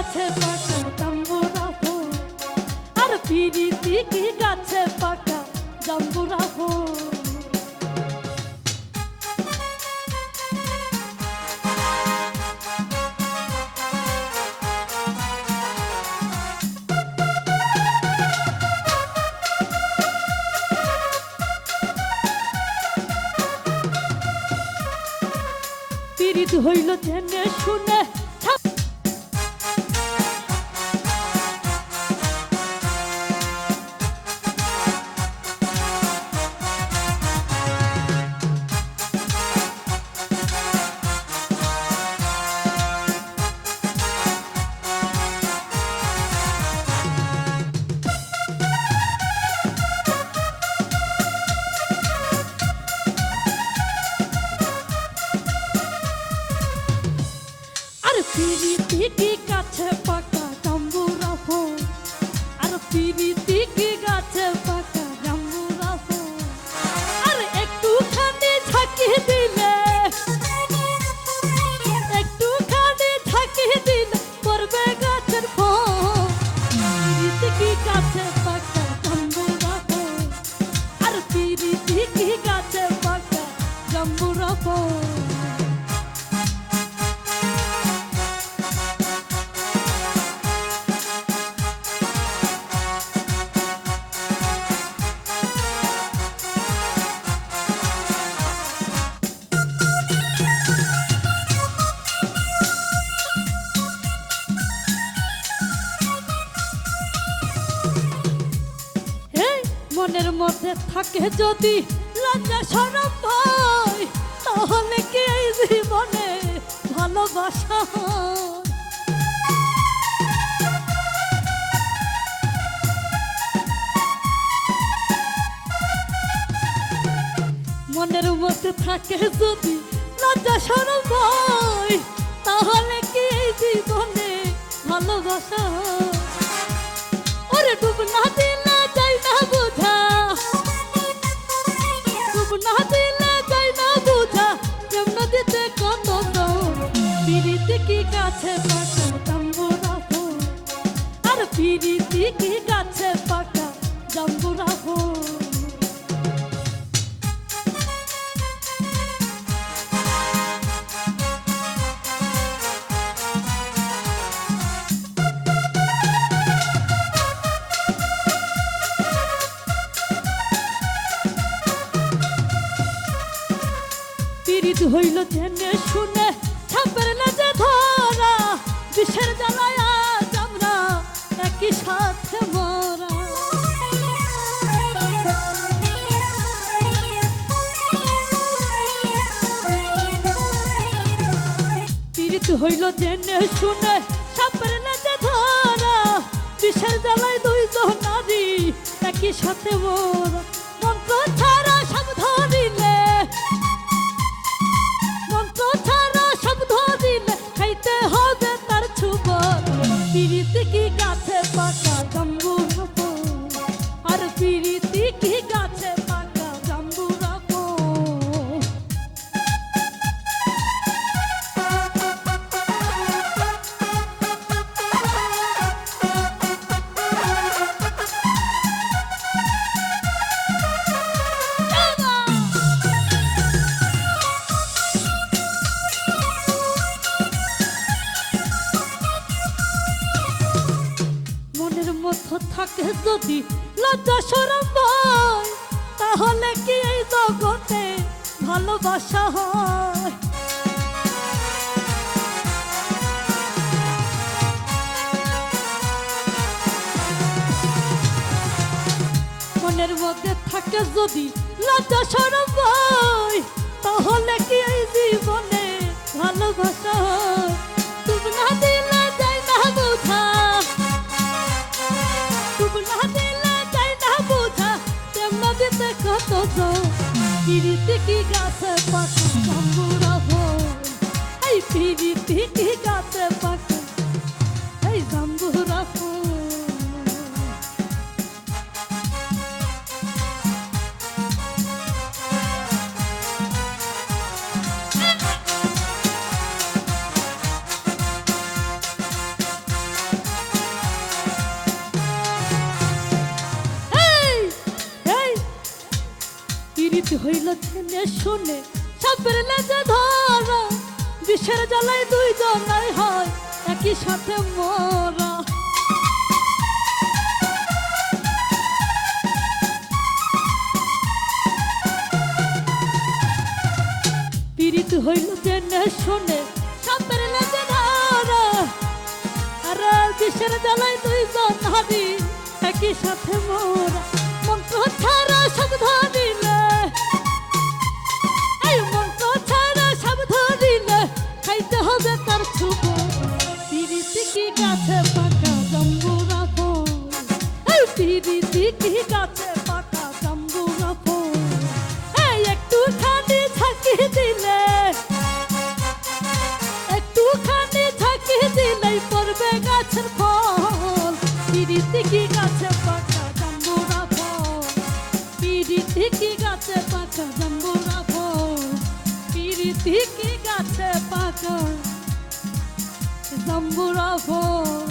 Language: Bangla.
গাছে পাকা জাম্বুরা ফুল, আর পিরিতি কি গাছে পাকা জাম্বুরা ফুল। পিরিত হইল জেনে শুনে পিরিতি কি গাছে পাকা জাম্বুরা ফুল, আর পিরিতি কি গাছে পাকা জাম্বুরা ফুল, আর একটুখানি ঝাঁকি দিলে, একটুখানি ঝাঁকি দিলে পড়বে গাছের ফল। পিরিতি কি গাছে পাকা জাম্বুরা ফুল, আর পিরিতি কি গাছে পাকা জাম্বুরা ফুল। মনের মধ্যে থাকে যদি লজ্জা শরম ভয়, তাহলে কি এই জীবনে ভালোবাসা হয়? মনের মধ্যে থাকে যদি লজ্জা শরম ভয়, তাহলে কি এই জীবনে ভালোবাসা হয়? ওরে ডুব না দিলে যাই না বুঝা, ডুব না দিলে যাই না বুঝা, প্রেম নদীতে কত দৌড়। পিরিতি কি গাছে পাকা জাম্বুরা ফুল, আর পিরিতি কি গাছে পাকা জাম্বুরা ফুল। পিরিত হইল জেনে শুনে ছাপের লেজে ধরা, বিষের জ্বালায় আজ আমরা একই সাথে মরা। পিরিত হইল জেনে শুনে ছাপের লেজে ধরা, বিষের জ্বালায় দুইজন নারী একই সাথে মরা। মন্ত্র ছাড়া সব ধরিলে, মন্ত্র ছাড়া সব ধরিলে খাইতে হবে তার ছুবর। পিরিতি কি গাছে পাকা জাম্বুরা ফুল, আর পিরিতি কি গাছে পাকা জাম্বুরা ফুল। থাকে যদি লজ্জা শরম ভয়, তাহলে কি এই জগতে ভালোবাসা হয়? মনের মধ্যে থাকে যদি লজ্জা শরম ভয়, তাহলে কি এই জীবনে ভালোবাসা হয়? তুমি না দিলে যাই না বুঝা, কত পিরিতি কি গাছে পাকা জাম্বুরা ফুল, এই পিরিতি কি গাছে পাকা এই জাম্বুরা ফুল। হইল জেনে শুনে সাপের লেজে ধরা, বিষের জ্বালায় দুইজনাই হয় একই সাথে মরা। পীড়িত হইল জেনে শুনে সাপের লেজে ধরা, আরে বিষের জ্বালায় দুইজন হাবি একই সাথে মরা। মন্ত্র ছাড়া সব ধরিলে, এই মন্ত্র ছাড়া সব ধরিলে খাইতে হবে তার ছুপ। পিরিতি কি গাছে পাকা জাম্বুরা ফল, এই পিরিতি কি গাছে পাকা জাম্বুরা ফল। এই একটুখানি ঝাঁকি দিলে, একটুখানি ঝাঁকি দিলেই পড়বে গাছের ফল। পিরিতি কি গাছে পাকা জাম্বুরা ফল, পিরিতি কি গাছে পাকা জাম্বুরা ফল, পিরিতি কি গাছে পাকা জাম্বুরা ফল।